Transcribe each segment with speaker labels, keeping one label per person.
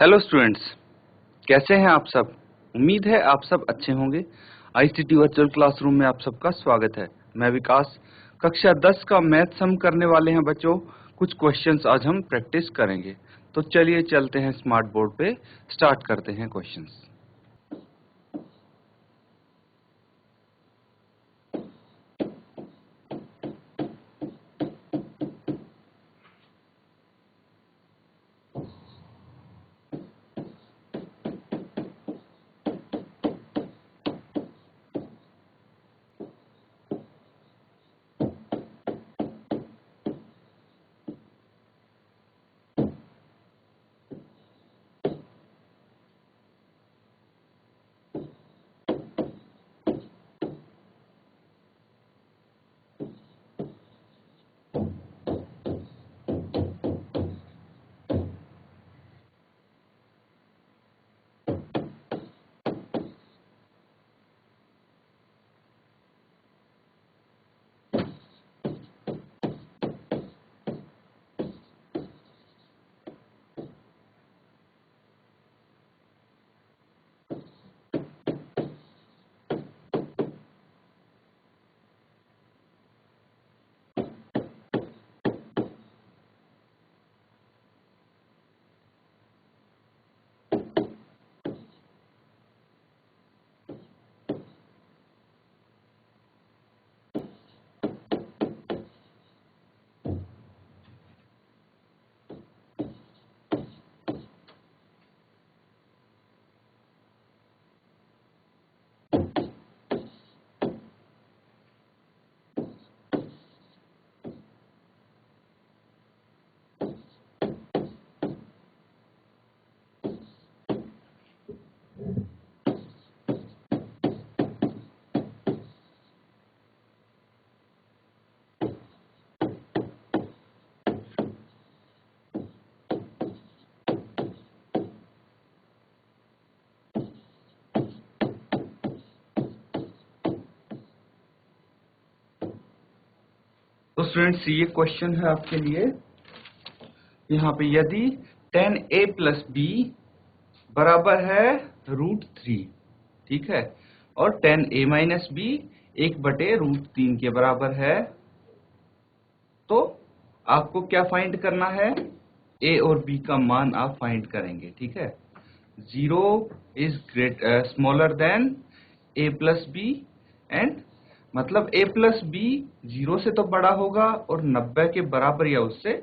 Speaker 1: Hello students, कैसे हैं आप सब। उम्मीद है आप सब अच्छे होंगे। आईसीटी वर्चुअल क्लासरूम में आप सबका स्वागत है। मैं विकास। कक्षा 10 का मैथ हम करने वाले हैं बच्चों। कुछ क्वेश्चंस आज हम प्रैक्टिस करेंगे। तो चलिए चलते हैं स्मार्ट बोर्ड पे, स्टार्ट करते हैं क्वेश्चंस। तो स्टूडेंट्स, ये क्वेश्चन है आपके लिए। यहाँ पे यदि tan a प्लस बी बराबर है √3, ठीक है, और tan a माइनस बी 1/√3 के बराबर है, तो आपको क्या फाइंड करना है? a और b का मान आप फाइंड करेंगे, ठीक है। 0 is smaller than a plus B, and मतलब a प्लस बी 0 से तो बड़ा होगा और 90 के बराबर या उससे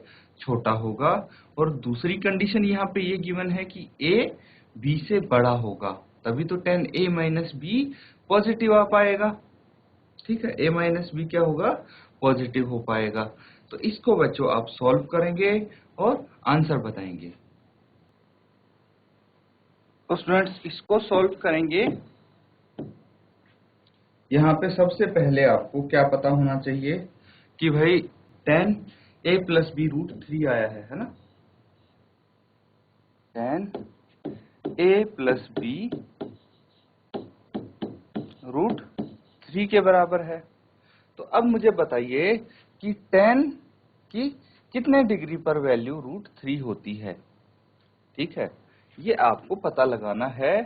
Speaker 1: छोटा होगा। और दूसरी कंडीशन यहाँ पे ये गिवन है कि a b से बड़ा होगा, तभी तो tan a minus B positive आ पाएगा, ठीक है। a माइनस बी क्या होगा? पॉजिटिव हो पाएगा। तो इसको बच्चों आप सॉल्व करेंगे और आंसर बताएंगे। तो स्टूडेंट्स, इसको सॉल्व करेंगे। यहाँ पे सबसे पहले आपको क्या पता होना चाहिए कि भाई tan a प्लस बी √3 आया है ना। tan a प्लस बी √3 के बराबर है। तो अब मुझे बताइए कि tan की कितने डिग्री पर वैल्यू √3 होती है, ठीक है। ये आपको पता लगाना है,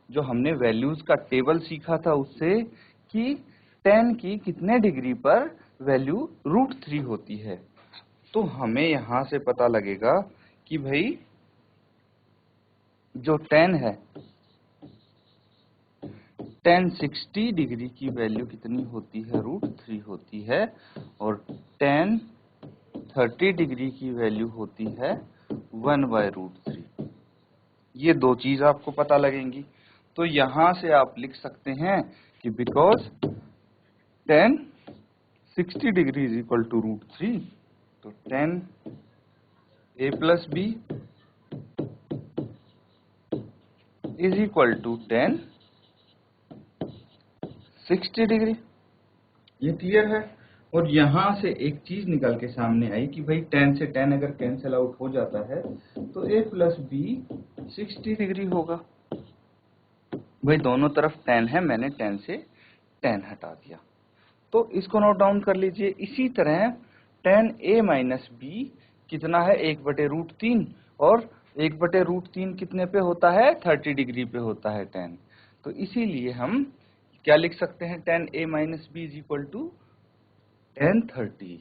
Speaker 1: जो हमने वैल्यूज का टेबल सीखा था उससे, कि tan की कितने डिग्री पर वैल्यू √3 होती है। तो हमें यहां से पता लगेगा कि भाई जो tan है, tan 60 डिग्री की वैल्यू कितनी होती है? √3 होती है। और tan 30 डिग्री की वैल्यू होती है 1/√3। ये दो चीज आपको पता लगेंगी। तो यहां से आप लिख सकते हैं कि because tan 60 degree is equal to √3, तो tan a plus B is equal to tan 60 degree. ये क्लियर है। और यहां से एक चीज निकल के सामने आई कि भाई tan से tan अगर कैंसिल आउट हो जाता है तो a प्लस बी 60 डिग्री होगा। भाई दोनों तरफ tan है, मैंने tan से tan हटा दिया। तो इसको नोट डाउन कर लीजिए। इसी तरह tan a माइनस बी कितना है? 1/√3, और 1/√3 कितने पे होता है? 30 डिग्री पे होता है tan। तो इसीलिए हम क्या लिख सकते हैं? tan a minus B is equal to tan 30।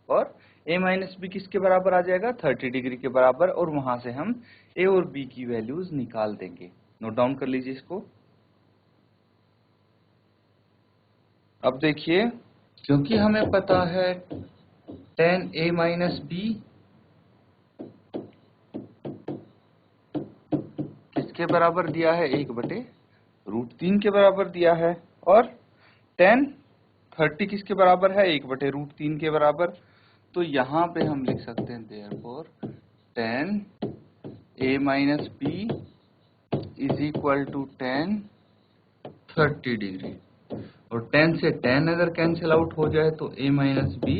Speaker 1: और a माइनस बी किसके बराबर आ जाएगा? 30 डिग्री के बराबर। और वहां से हम a और b की वैल्यूज निकाल देंगे। नोट डाउन कर लीजिए इसको। अब देखिए, क्योंकि हमें पता है tan a माइनस बी किसके बराबर दिया है? 1/√3 के बराबर दिया है। और tan 30 किसके बराबर है? 1/√3 के बराबर। तो यहाँ पे हम लिख सकते हैं therefore tan a minus B is equal to tan 30 degree. और tan से tan अगर कैंसिल आउट हो जाए तो a माइनस बी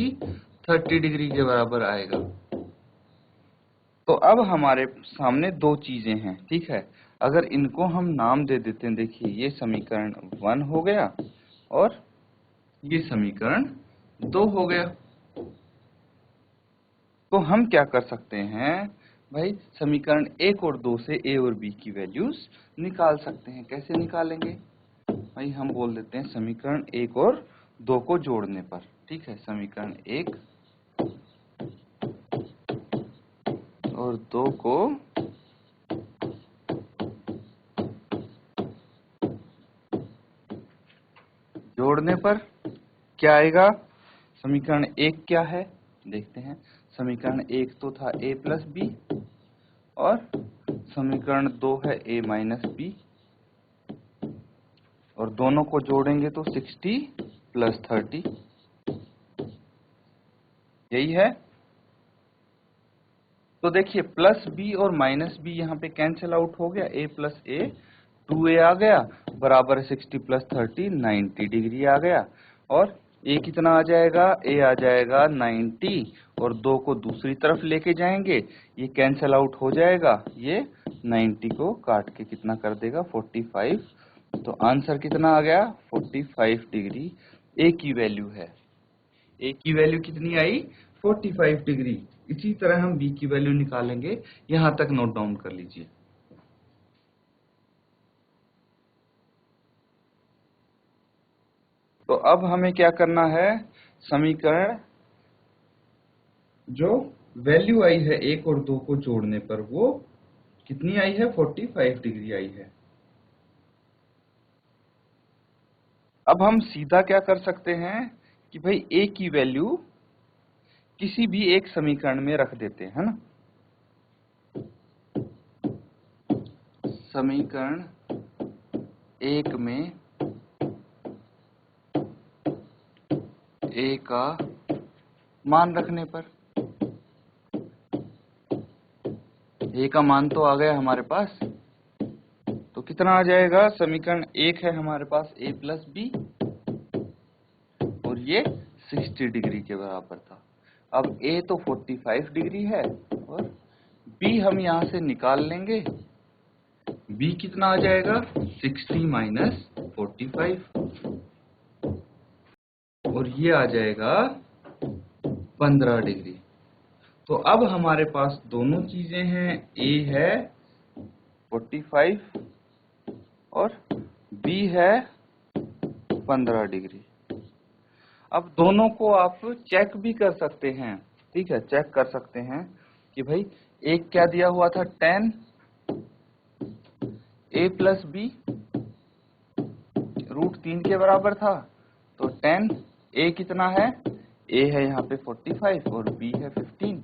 Speaker 1: 30 डिग्री के बराबर आएगा। तो अब हमारे सामने दो चीजें हैं, ठीक है। अगर इनको हम नाम दे देते हैं, देखिए ये समीकरण 1 हो गया और ये समीकरण 2 हो गया। तो हम क्या कर सकते हैं भाई? समीकरण 1 और 2 से a और b की वैल्यूज निकाल सकते हैं। कैसे निकालेंगे भाई? हम बोल देते हैं समीकरण 1 और 2 को जोड़ने पर, ठीक है। समीकरण 1 और 2 को जोड़ने पर क्या आएगा? समीकरण 1 क्या है देखते हैं। समीकरण 1 तो था a प्लस बी और समीकरण 2 है a माइनस बी। और दोनों को जोड़ेंगे तो 60 प्लस 30, यही है। तो देखिए प्लस बी और माइनस बी यहाँ पे कैंसिल आउट हो गया। a प्लस a 2a आ गया बराबर 60 प्लस 30 90 डिग्री आ गया। और a कितना आ जाएगा? a आ जाएगा 90 और 2 को दूसरी तरफ लेके जाएंगे, ये कैंसिल आउट हो जाएगा। ये 90 को काट के कितना कर देगा? 45। तो आंसर कितना आ गया? 45 डिग्री a की वैल्यू है। a की वैल्यू कितनी आई? 45 डिग्री। इसी तरह हम b की वैल्यू निकालेंगे। यहां तक नोट डाउन कर लीजिए। तो अब हमें क्या करना है? समीकरण जो वैल्यू आई है 1 और 2 को जोड़ने पर वो कितनी आई है? 45 डिग्री आई है। अब हम सीधा क्या कर सकते हैं कि भाई a की वैल्यू किसी भी एक समीकरण में रख देते हैं, है ना। समीकरण 1 में a का मान रखने पर a का मान तो आ गया हमारे पास। तो कितना आ जाएगा? समीकरण 1 है हमारे पास a प्लस बी और ये 60 डिग्री के बराबर था। अब a तो 45 डिग्री है और b हम यहां से निकाल लेंगे। b कितना आ जाएगा? 60 माइनस 45 और ये आ जाएगा 15 डिग्री। तो अब हमारे पास दोनों चीजें हैं, a है 45 और b है 15 डिग्री। अब दोनों को आप चेक भी कर सकते हैं, ठीक है। चेक कर सकते हैं कि भाई एक क्या दिया हुआ था? tan a प्लस बी √3 के बराबर था। तो tan a कितना है? a है यहाँ पे 45 और b है 15।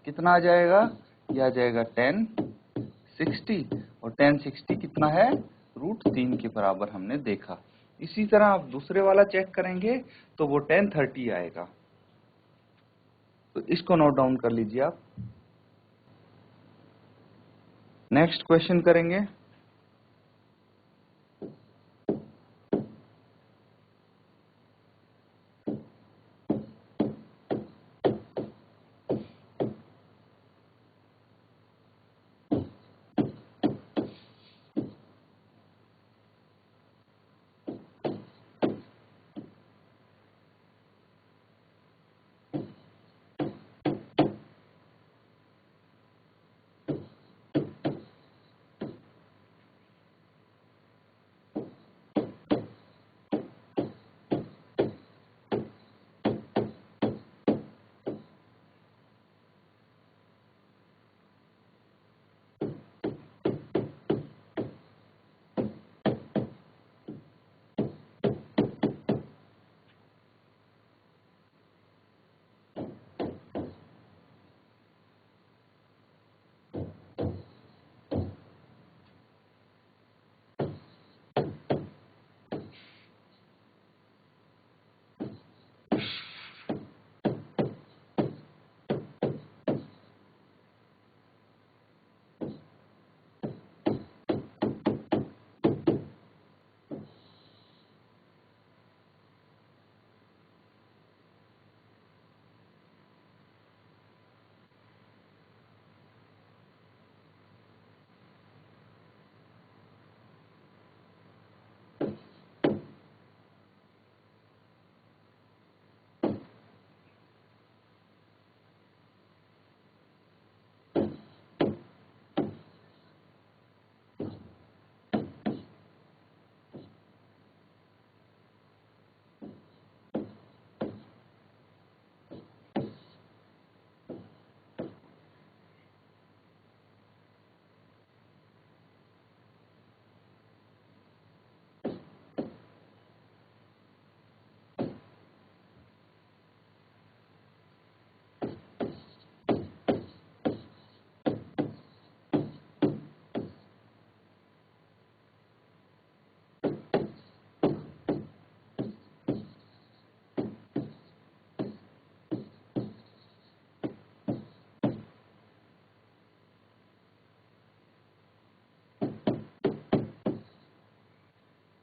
Speaker 1: कितना आ जाएगा? यह आ जाएगा tan 60 और tan 60 कितना है? √3 के बराबर हमने देखा। इसी तरह आप दूसरे वाला चेक करेंगे तो वो tan 30 आएगा। तो इसको नोट डाउन कर लीजिए आप। नेक्स्ट क्वेश्चन करेंगे।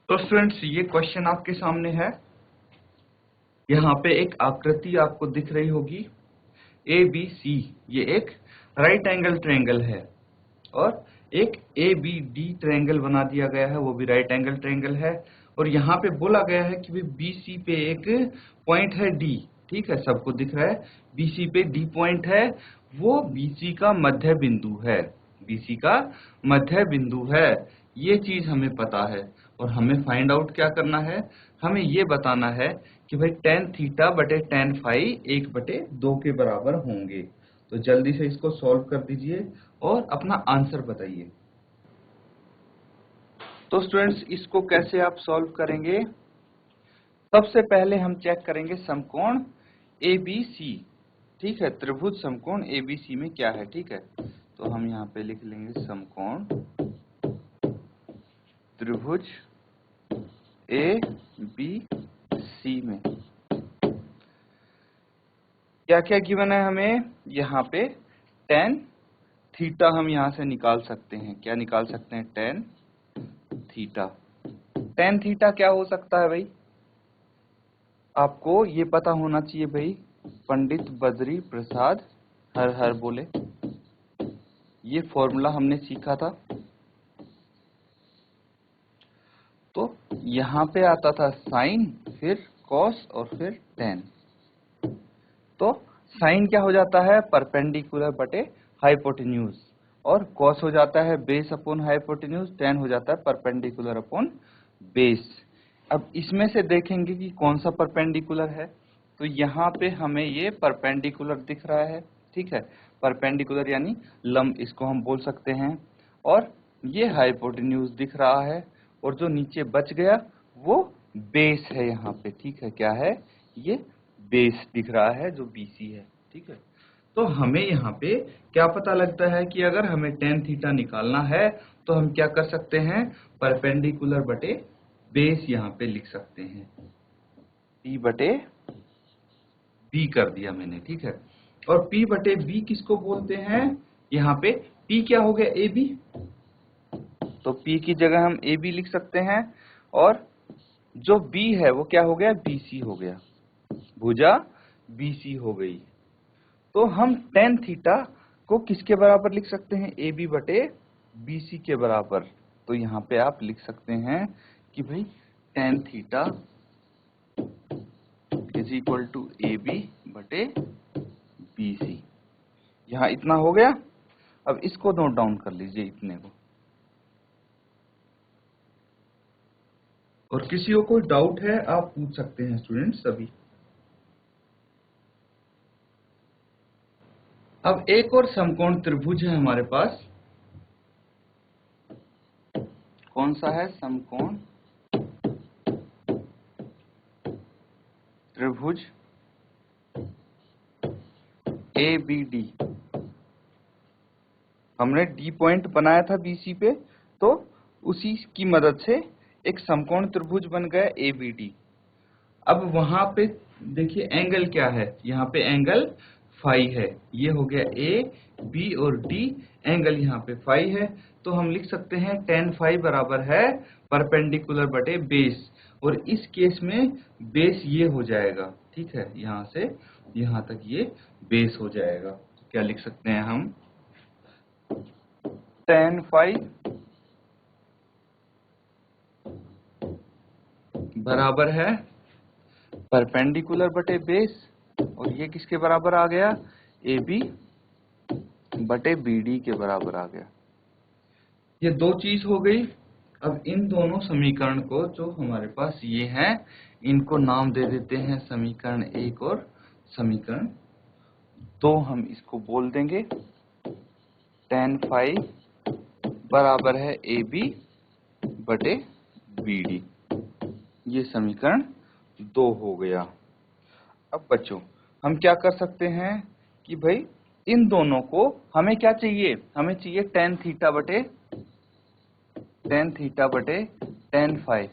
Speaker 1: तो स्टूडेंट्स ये क्वेश्चन आपके सामने है। यहाँ पे एक आकृति आपको दिख रही होगी ABC, ये एक राइट एंगल ट्रायंगल है और एक ABD ट्रायंगल बना दिया गया है, वो भी राइट एंगल ट्रायंगल है। और यहाँ पे बोला गया है कि BC पे एक पॉइंट है D, ठीक है, सबको दिख रहा है BC पे D पॉइंट है, वो BC का मध्य बिंदु है, BC का मध्य बिंदु है। ये चीज हमें पता है और हमें फाइंड आउट क्या करना है, हमें ये बताना है कि भाई tan थीटा बटे tan फाई 1/2 के बराबर होंगे। तो जल्दी से इसको सॉल्व कर दीजिए और अपना आंसर बताइए। तो स्टूडेंट्स इसको कैसे आप सॉल्व करेंगे? सबसे पहले हम चेक करेंगे समकोण ABC, ठीक है, त्रिभुज समकोण ABC में क्या है, ठीक है। तो हम यहाँ पे लिख लेंगे समकोण त्रिभुज ABC में क्या क्या गिवन है हमें। यहाँ पे tan थीटा हम यहाँ से निकाल सकते हैं, क्या निकाल सकते हैं, tan थीटा। tan थीटा क्या हो सकता है भाई, आपको ये पता होना चाहिए भाई, पंडित बद्री प्रसाद हर हर बोले, ये फॉर्मूला हमने सीखा था। तो यहाँ पे आता था साइन, फिर कॉस और फिर tan। तो साइन क्या हो जाता है, परपेंडिकुलर बटे हाइपोटेन्यूज, और कॉस हो जाता है बेस अपॉन हाइपोटेन्यूज, tan हो जाता है परपेंडिकुलर अपॉन बेस। अब इसमें से देखेंगे कि कौन सा परपेंडिकुलर है। तो यहाँ पे हमें ये परपेंडिकुलर दिख रहा है, ठीक है, परपेंडिकुलर यानी लंब इसको हम बोल सकते हैं, और ये हाइपोटेन्यूज दिख रहा है, और जो नीचे बच गया वो बेस है यहाँ पे, ठीक है, क्या है, ये बेस दिख रहा है जो BC है, ठीक है। तो हमें यहाँ पे क्या पता लगता है कि अगर हमें tan थीटा निकालना है तो हम क्या कर सकते हैं, परपेंडिकुलर बटे बेस यहाँ पे लिख सकते हैं, P बटे B कर दिया मैंने, ठीक है। और P बटे B किसको बोलते हैं, यहाँ पे P क्या हो गया, AB, तो P की जगह हम AB लिख सकते हैं, और जो B है वो क्या हो गया, BC हो गया, भुजा BC हो गई। तो हम tan थीटा को किसके बराबर लिख सकते हैं, AB बटे BC के बराबर। तो यहाँ पे आप लिख सकते हैं कि भाई tan theta is equal to AB बटे BC। यहाँ इतना हो गया। अब इसको नोट डाउन कर लीजिए, इतने को। और किसी को कोई डाउट है आप पूछ सकते हैं स्टूडेंट्स सभी। अब एक और समकोण त्रिभुज है हमारे पास, कौन सा है, समकोण त्रिभुज ABD। हमने D पॉइंट बनाया था BC पे, तो उसी की मदद से एक समकोण त्रिभुज बन गया ABD। अब वहां पे देखिए एंगल क्या है, यहाँ पे एंगल फाई है, ये हो गया A, B और D, एंगल यहाँ पे फाई है। तो हम लिख सकते हैं tan फाई बराबर है परपेंडिकुलर बटे बेस, और इस केस में बेस ये हो जाएगा, ठीक है, यहाँ से यहाँ तक ये बेस हो जाएगा। तो क्या लिख सकते हैं हम, tan फाई बराबर है परपेंडिकुलर बटे बेस, और ये किसके बराबर आ गया, AB बटे BD के बराबर आ गया। ये दो चीज हो गई। अब इन दोनों समीकरण को जो हमारे पास ये हैं, इनको नाम दे देते हैं समीकरण 1 और समीकरण 2। हम इसको बोल देंगे tan फाई बराबर है AB बटे BD, ये समीकरण 2 हो गया। अब बच्चों हम क्या कर सकते हैं कि भाई इन दोनों को हमें क्या चाहिए, हमें चाहिए tan थीटा बटे tan फाई,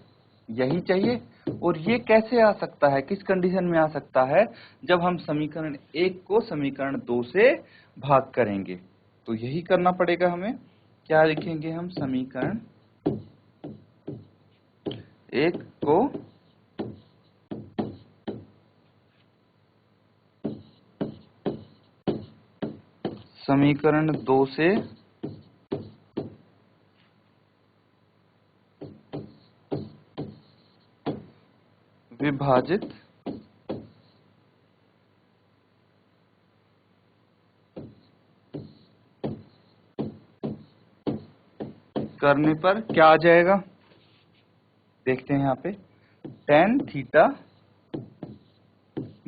Speaker 1: यही चाहिए। और ये कैसे आ सकता है, किस कंडीशन में आ सकता है, जब हम समीकरण 1 को समीकरण 2 से भाग करेंगे। तो यही करना पड़ेगा हमें। क्या लिखेंगे हम, समीकरण एक को समीकरण 2 से विभाजित करने पर क्या आ जाएगा, देखते हैं यहाँ पे। tan थीटा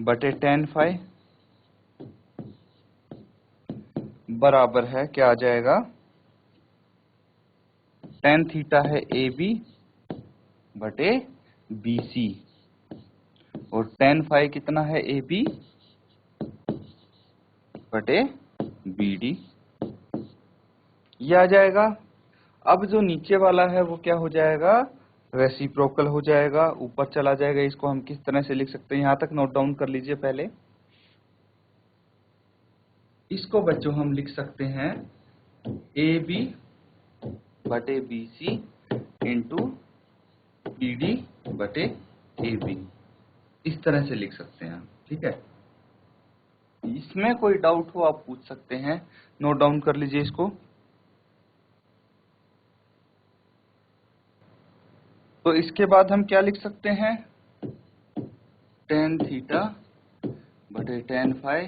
Speaker 1: बटे tan फाई बराबर है, क्या आ जाएगा, tan थीटा है AB बटे BC और tan फाई कितना है, AB बटे BD, ये आ जाएगा। अब जो नीचे वाला है वो क्या हो जाएगा, रेसिप्रोकल हो जाएगा, ऊपर चला जाएगा। इसको हम किस तरह से लिख सकते हैं, यहां तक नोट डाउन कर लीजिए पहले। इसको बच्चों हम लिख सकते हैं AB बटे BC इंटू BD बटे AB, इस तरह से लिख सकते हैं, ठीक है। इसमें कोई डाउट हो आप पूछ सकते हैं, नोट डाउन कर लीजिए इसको। तो इसके बाद हम क्या लिख सकते हैं, tan थीटा बटे tan फाई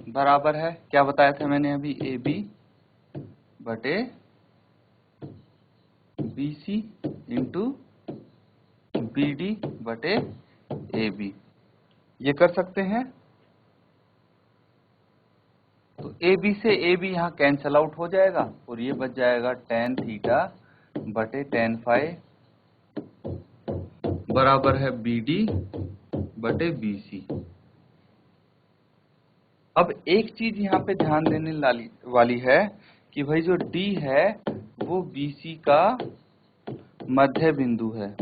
Speaker 1: बराबर है, क्या बताया था मैंने अभी, AB बटे BC इंटू BD बटे AB, ये कर सकते हैं। तो AB से AB यहाँ कैंसल आउट हो जाएगा और ये बच जाएगा tan थीटा बटे tan फाई बराबर है BD बटे BC। अब एक चीज यहाँ पे ध्यान देने वाली है कि भाई जो D है वो BC का मध्य बिंदु है,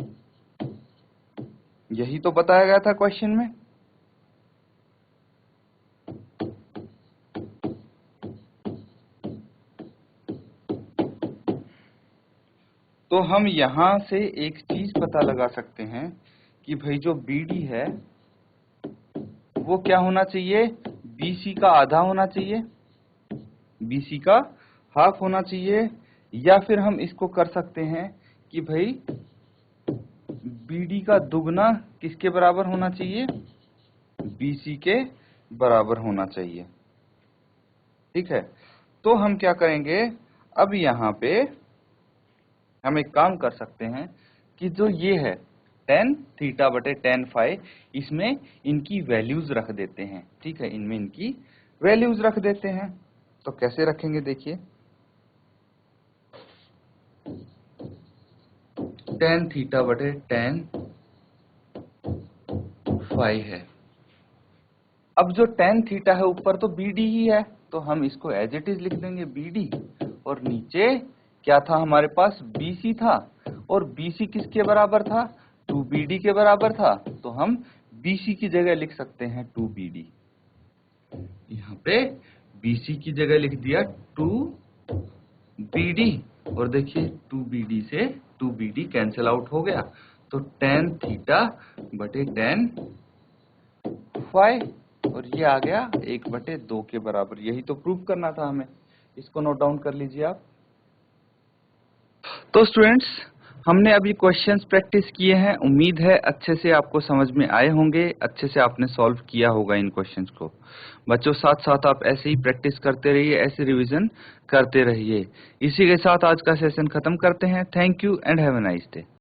Speaker 1: यही तो बताया गया था क्वेश्चन में। तो हम यहां से एक चीज पता लगा सकते हैं कि भाई जो BD है वो क्या होना चाहिए, BC का आधा होना चाहिए, BC का हाफ होना चाहिए, या फिर हम इसको कर सकते हैं कि भाई BD का दुगना किसके बराबर होना चाहिए, BC के बराबर होना चाहिए, ठीक है। तो हम क्या करेंगे, अब यहाँ पे हम एक काम कर सकते हैं कि जो ये है tan थीटा बटे tan फाई, इसमें इनकी वैल्यूज रख देते हैं, ठीक है, इनमें इनकी वैल्यूज रख देते हैं। तो कैसे रखेंगे, देखिए, tan थीटा बटे tan फाई है। अब जो tan थीटा है ऊपर तो BD ही है, तो हम इसको एज इट इज लिख देंगे BD, और नीचे क्या था हमारे पास, BC था, और BC किसके बराबर था, 2BD के बराबर था, तो हम BC की जगह लिख सकते हैं 2BD। यहाँ पे BC की जगह लिख दिया 2BD, और देखिए 2BD से 2BD कैंसिल आउट हो गया, तो tan थीटा बटे tan फाई, और ये आ गया 1/2 के बराबर। यही तो प्रूव करना था हमें, इसको नोट डाउन कर लीजिए आप। तो स्टूडेंट्स, हमने अभी क्वेश्चंस प्रैक्टिस किए हैं, उम्मीद है अच्छे से आपको समझ में आए होंगे, अच्छे से आपने सॉल्व किया होगा इन क्वेश्चंस को। बच्चों साथ साथ आप ऐसे ही प्रैक्टिस करते रहिए, ऐसे रिवीजन करते रहिए। इसी के साथ आज का सेशन खत्म करते हैं। Thank you and have a nice day.